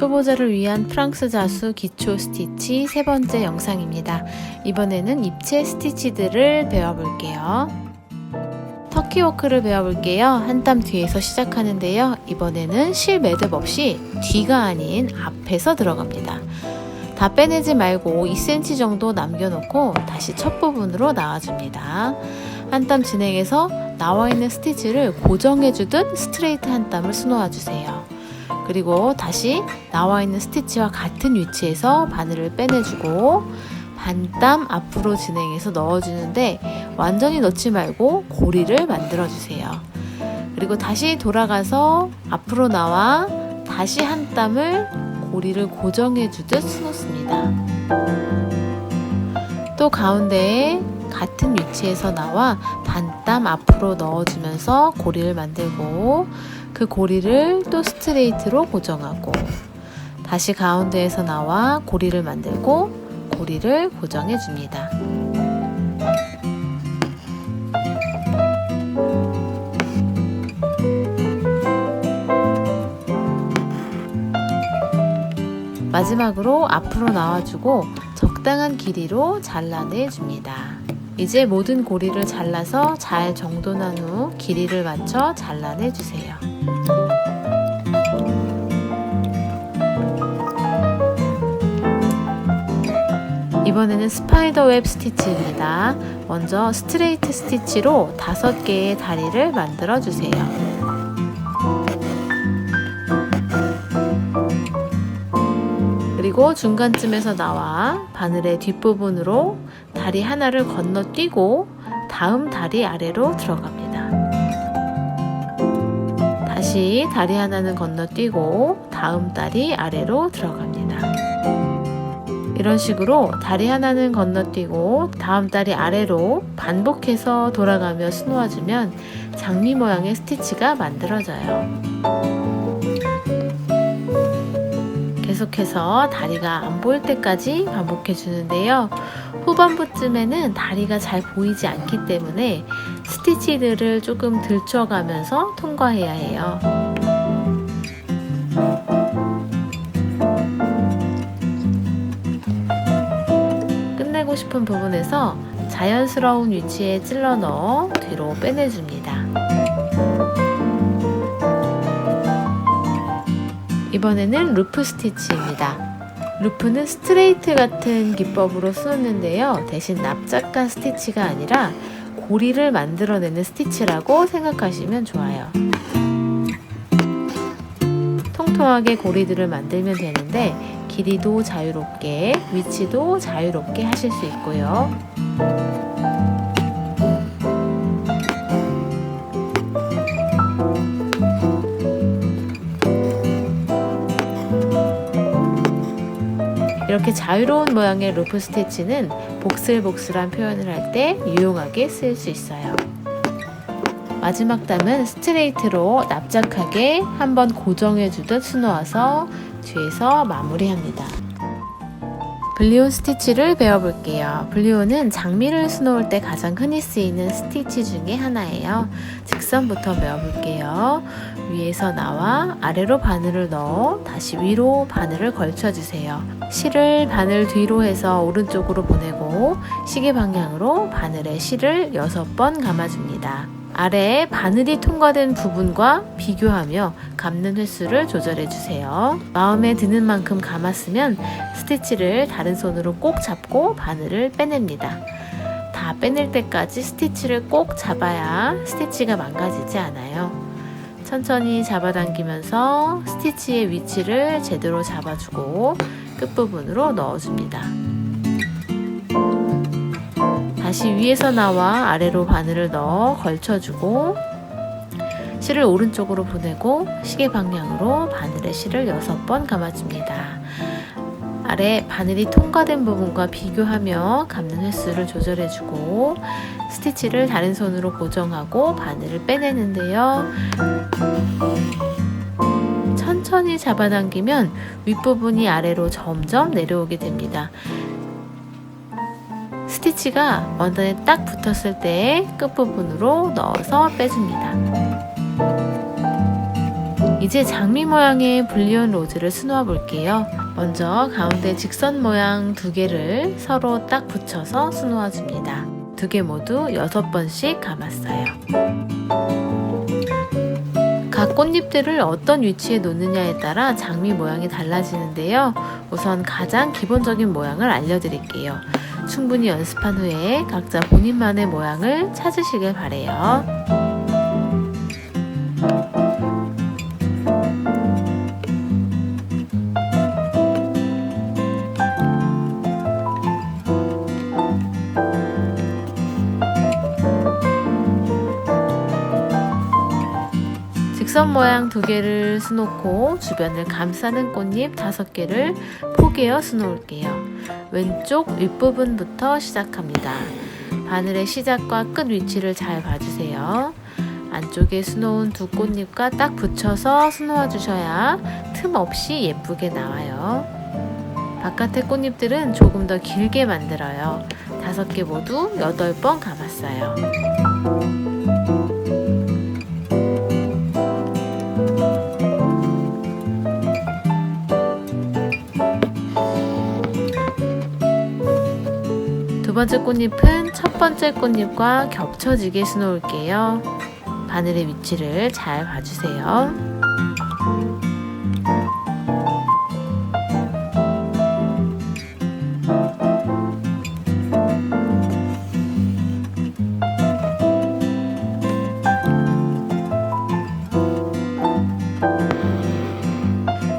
초보자를 위한 프랑스 자수 기초 스티치 세 번째 영상입니다. 이번에는 입체 스티치들을 배워볼게요. 터키워크를 배워볼게요. 한 땀 뒤에서 시작하는데요. 이번에는 실 매듭 없이 뒤가 아닌 앞에서 들어갑니다. 다 빼내지 말고 2cm 정도 남겨놓고 다시 첫 부분으로 나와줍니다. 한 땀 진행해서 나와 있는 스티치를 고정해주듯 스트레이트 한 땀을 수놓아주세요. 그리고 다시 나와 있는 스티치와 같은 위치에서 바늘을 빼내주고 반 땀 앞으로 진행해서 넣어주는데 완전히 넣지 말고 고리를 만들어주세요. 그리고 다시 돌아가서 앞으로 나와 다시 한 땀을 고리를 고정해주듯 수놓습니다. 또 가운데에 같은 위치에서 나와 반 땀 앞으로 넣어주면서 고리를 만들고 그 고리를 또 스트레이트로 고정하고 다시 가운데에서 나와 고리를 만들고 고리를 고정해 줍니다. 마지막으로 앞으로 나와주고 적당한 길이로 잘라내 줍니다. 이제 모든 고리를 잘라서 잘 정돈한 후 길이를 맞춰 잘라내 주세요. 이번에는 스파이더 웹 스티치입니다. 먼저 스트레이트 스티치로 5개의 다리를 만들어 주세요. 그리고 중간쯤에서 나와 바늘의 뒷부분으로 다리 하나를 건너뛰고 다음 다리 아래로 들어갑니다. 다시 다리 하나는 건너뛰고 다음 다리 아래로 들어갑니다. 이런 식으로 다리 하나는 건너뛰고 다음 다리 아래로 반복해서 돌아가며 수놓아주면 장미 모양의 스티치가 만들어져요. 계속해서 다리가 안 보일 때까지 반복해 주는데요. 후반부쯤에는 다리가 잘 보이지 않기 때문에 스티치들을 조금 들춰가면서 통과해야 해요. 끝내고 싶은 부분에서 자연스러운 위치에 찔러 넣어 뒤로 빼내줍니다. 이번에는 루프 스티치입니다. 루프는 스트레이트 같은 기법으로 수놓는데요. 대신 납작한 스티치가 아니라 고리를 만들어내는 스티치라고 생각하시면 좋아요. 통통하게 고리들을 만들면 되는데 길이도 자유롭게, 위치도 자유롭게 하실 수 있고요. 이렇게 자유로운 모양의 루프 스티치는 복슬복슬한 표현을 할 때 유용하게 쓰일 수 있어요. 마지막 땀은 스트레이트로 납작하게 한번 고정해주듯 수놓아서 뒤에서 마무리합니다. 블리온 스티치를 배워볼게요. 블리온은 장미를 수놓을 때 가장 흔히 쓰이는 스티치 중에 하나예요. 직선부터 배워볼게요. 위에서 나와 아래로 바늘을 넣어 다시 위로 바늘을 걸쳐주세요. 실을 바늘 뒤로 해서 오른쪽으로 보내고 시계 방향으로 바늘에 실을 6번 감아줍니다. 아래에 바늘이 통과된 부분과 비교하며 감는 횟수를 조절해주세요. 마음에 드는 만큼 감았으면 스티치를 다른 손으로 꼭 잡고 바늘을 빼냅니다. 다 빼낼 때까지 스티치를 꼭 잡아야 스티치가 망가지지 않아요. 천천히 잡아당기면서 스티치의 위치를 제대로 잡아주고 끝부분으로 넣어줍니다. 다시 위에서 나와 아래로 바늘을 넣어 걸쳐주고 실을 오른쪽으로 보내고 시계 방향으로 바늘에 실을 6번 감아줍니다. 아래 바늘이 통과된 부분과 비교하며 감는 횟수를 조절해주고 스티치를 다른 손으로 고정하고 바늘을 빼내는데요. 천천히 잡아당기면 윗부분이 아래로 점점 내려오게 됩니다. 스티치가 원단에 딱 붙었을 때 끝부분으로 넣어서 빼줍니다. 이제 장미 모양의 불리온 로즈를 수놓아 볼게요. 먼저 가운데 직선 모양 2개를 서로 딱 붙여서 수놓아 줍니다. 2개 모두 6번씩 감았어요. 각 꽃잎들을 어떤 위치에 놓느냐에 따라 장미 모양이 달라지는데요. 우선 가장 기본적인 모양을 알려드릴게요. 충분히 연습한 후에 각자 본인만의 모양을 찾으시길 바래요. 직선 모양 2개를 수놓고 주변을 감싸는 꽃잎 5개를 포개어 수놓을게요. 왼쪽 윗부분부터 시작합니다. 바늘의 시작과 끝 위치를 잘 봐주세요. 안쪽에 수놓은 2 꽃잎과 딱 붙여서 수놓아 주셔야 틈 없이 예쁘게 나와요. 바깥의 꽃잎들은 조금 더 길게 만들어요. 5개 모두 8번 감았어요. 두 번째 꽃잎은 첫 번째 꽃잎과 겹쳐지게 수놓을게요. 바늘의 위치를 잘 봐주세요.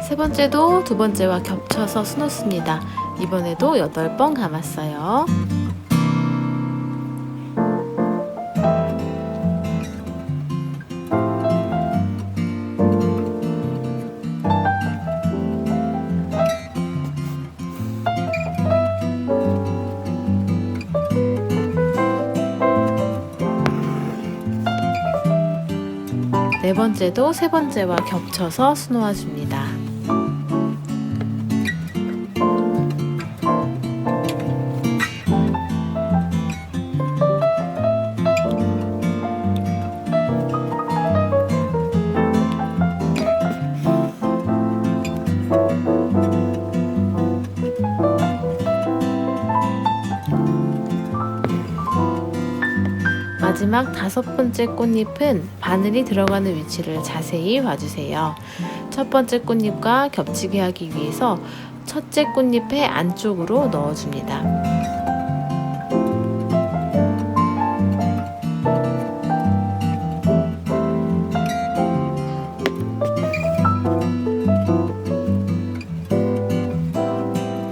세 번째도 두 번째와 겹쳐서 수놓습니다. 이번에도 8번 감았어요. 네 번째도 세 번째와 겹쳐서 수놓아 줍니다. 마지막 5번째 꽃잎은 바늘이 들어가는 위치를 자세히 봐주세요. 첫 번째 꽃잎과 겹치게 하기 위해서 첫째 꽃잎의 안쪽으로 넣어줍니다.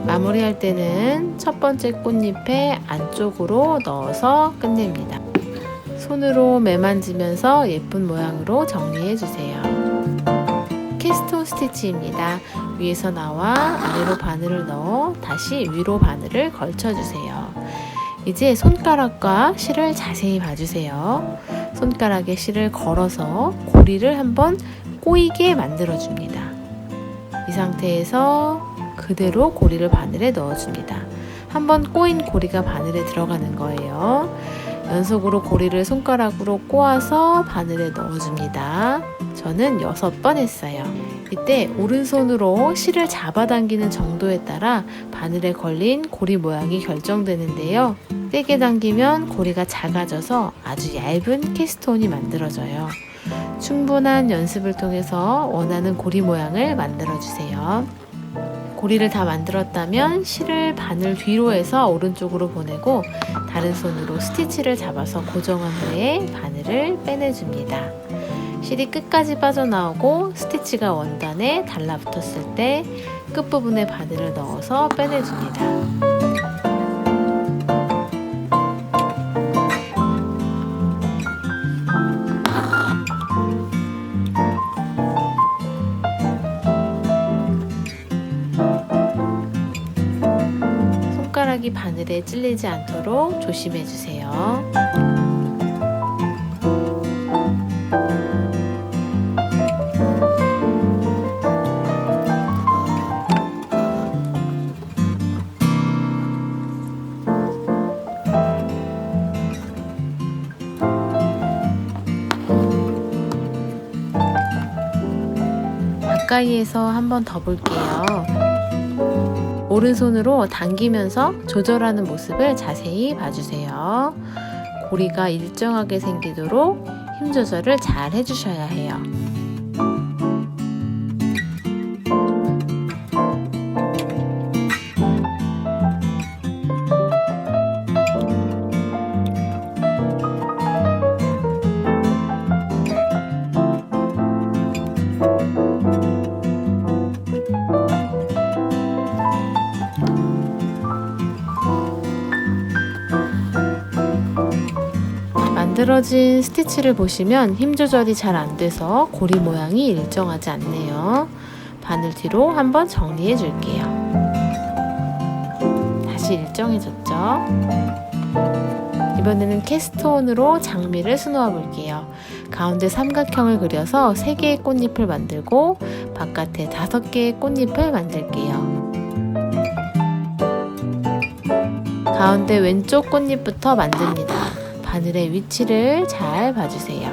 마무리할 때는 첫 번째 꽃잎의 안쪽으로 넣어서 끝냅니다. 손으로 매만지면서 예쁜 모양으로 정리해주세요. 캐스톤 스티치입니다. 위에서 나와 아래로 바늘을 넣어 다시 위로 바늘을 걸쳐주세요. 이제 손가락과 실을 자세히 봐주세요. 손가락에 실을 걸어서 고리를 한번 꼬이게 만들어줍니다. 이 상태에서 그대로 고리를 바늘에 넣어줍니다. 한번 꼬인 고리가 바늘에 들어가는 거예요. 연속으로 고리를 손가락으로 꼬아서 바늘에 넣어줍니다. 저는 6번 했어요. 이때 오른손으로 실을 잡아당기는 정도에 따라 바늘에 걸린 고리 모양이 결정되는데요. 세게 당기면 고리가 작아져서 아주 얇은 캐스톤이 만들어져요. 충분한 연습을 통해서 원하는 고리 모양을 만들어주세요. 고리를 다 만들었다면 실을 바늘 뒤로 해서 오른쪽으로 보내고 다른 손으로 스티치를 잡아서 고정한 후에 바늘을 빼내줍니다. 실이 끝까지 빠져나오고 스티치가 원단에 달라붙었을 때 끝부분에 바늘을 넣어서 빼내줍니다. 손가락이 바늘에 찔리지 않도록 조심해 주세요. 가까이에서 한번 더 볼게요. 오른손으로 당기면서 조절하는 모습을 자세히 봐주세요. 고리가 일정하게 생기도록 힘 조절을 잘 해주셔야 해요. 만들어진 스티치를 보시면 힘 조절이 잘 안 돼서 고리 모양이 일정하지 않네요. 바늘 뒤로 한번 정리해 줄게요. 다시 일정해졌죠? 이번에는 캐스트온으로 장미를 수놓아 볼게요. 가운데 삼각형을 그려서 3개의 꽃잎을 만들고 바깥에 5개의 꽃잎을 만들게요. 가운데 왼쪽 꽃잎부터 만듭니다. 바늘의 위치를 잘 봐주세요.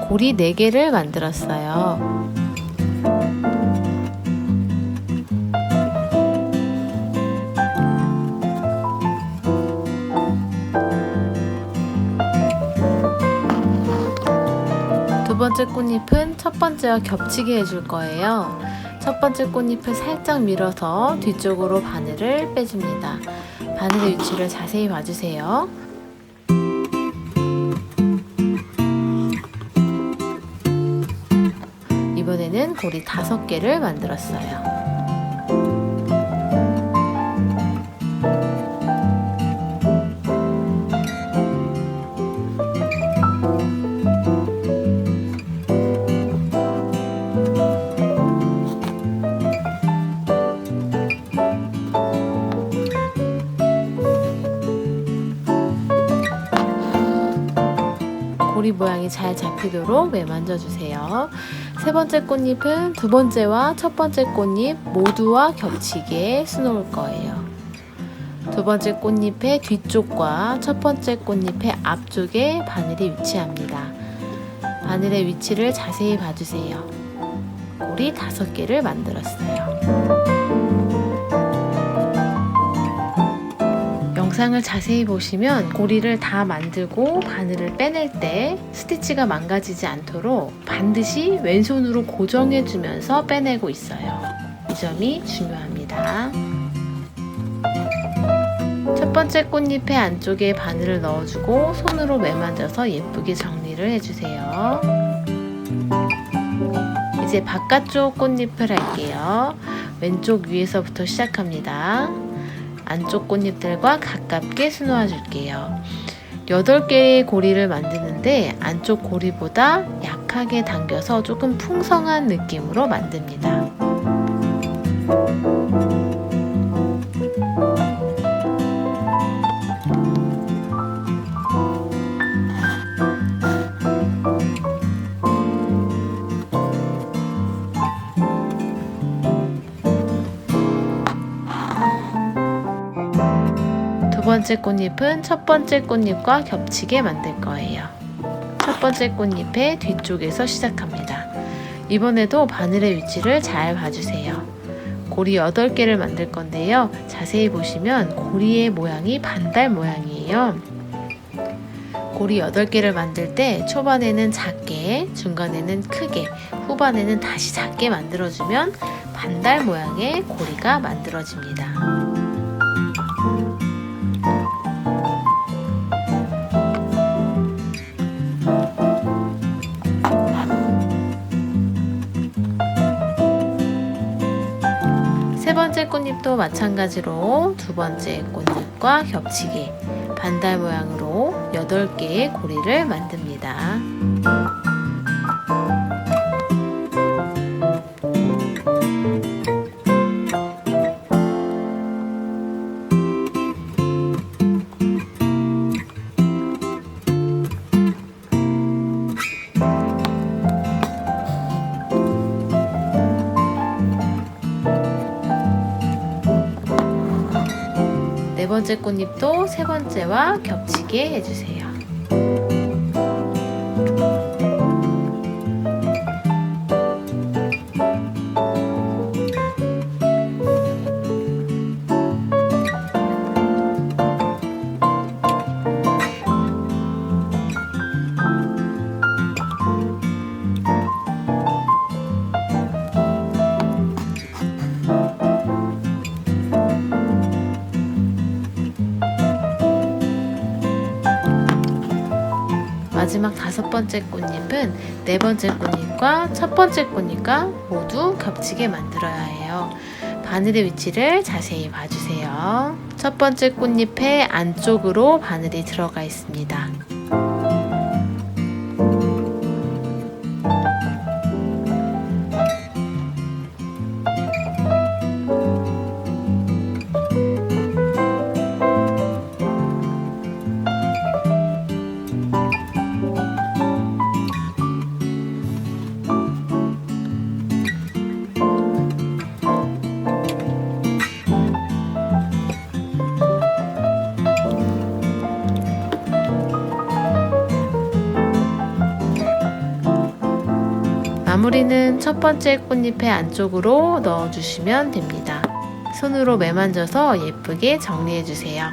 고리 4개를 만들었어요. 두 번째 꽃잎은 첫 번째와 겹치게 해줄 거예요. 첫 번째 꽃잎을 살짝 밀어서 뒤쪽으로 바늘을 빼줍니다. 바늘의 위치를 자세히 봐주세요. 이번에는 고리 5개를 만들었어요. 고리 모양이 잘 잡히도록 매만져 주세요. 세 번째 꽃잎은 두 번째와 첫 번째 꽃잎 모두와 겹치게 수놓을 거예요. 두 번째 꽃잎의 뒤쪽과 첫 번째 꽃잎의 앞쪽에 바늘이 위치합니다. 바늘의 위치를 자세히 봐주세요. 고리 5개를 만들었어요. 영상을 자세히 보시면 고리를 다 만들고 바늘을 빼낼 때 스티치가 망가지지 않도록 반드시 왼손으로 고정해 주면서 빼내고 있어요. 이 점이 중요합니다. 첫 번째 꽃잎의 안쪽에 바늘을 넣어주고 손으로 매만져서 예쁘게 정리를 해주세요. 이제 바깥쪽 꽃잎을 할게요. 왼쪽 위에서부터 시작합니다. 안쪽 꽃잎들과 가깝게 수놓아 줄게요. 8개의 고리를 만드는데 안쪽 고리보다 약하게 당겨서 조금 풍성한 느낌으로 만듭니다. 두 번째 꽃잎은 첫 번째 꽃잎과 겹치게 만들 거예요. 첫 번째 꽃잎의 뒤쪽에서 시작합니다. 이번에도 바늘의 위치를 잘 봐주세요. 고리 8개를 만들 건데요. 자세히 보시면 고리의 모양이 반달 모양이에요. 고리 8개를 만들 때 초반에는 작게, 중간에는 크게, 후반에는 다시 작게 만들어주면 반달 모양의 고리가 만들어집니다. 세 번째 꽃잎도 마찬가지로 두 번째 꽃잎과 겹치게 반달 모양으로 8개의 고리를 만듭니다. 네 번째 꽃잎도 세 번째와 겹치게 해주세요. 마지막 다섯 번째 꽃잎은 네 번째 꽃잎과 첫 번째 꽃잎과 모두 겹치게 만들어야 해요. 바늘의 위치를 자세히 봐주세요. 첫 번째 꽃잎의 안쪽으로 바늘이 들어가 있습니다. 마무리는 첫 번째 꽃잎의 안쪽으로 넣어주시면 됩니다. 손으로 매만져서 예쁘게 정리해주세요.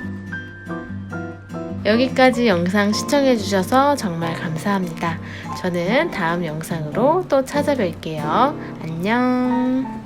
여기까지 영상 시청해주셔서 정말 감사합니다. 저는 다음 영상으로 또 찾아뵐게요. 안녕.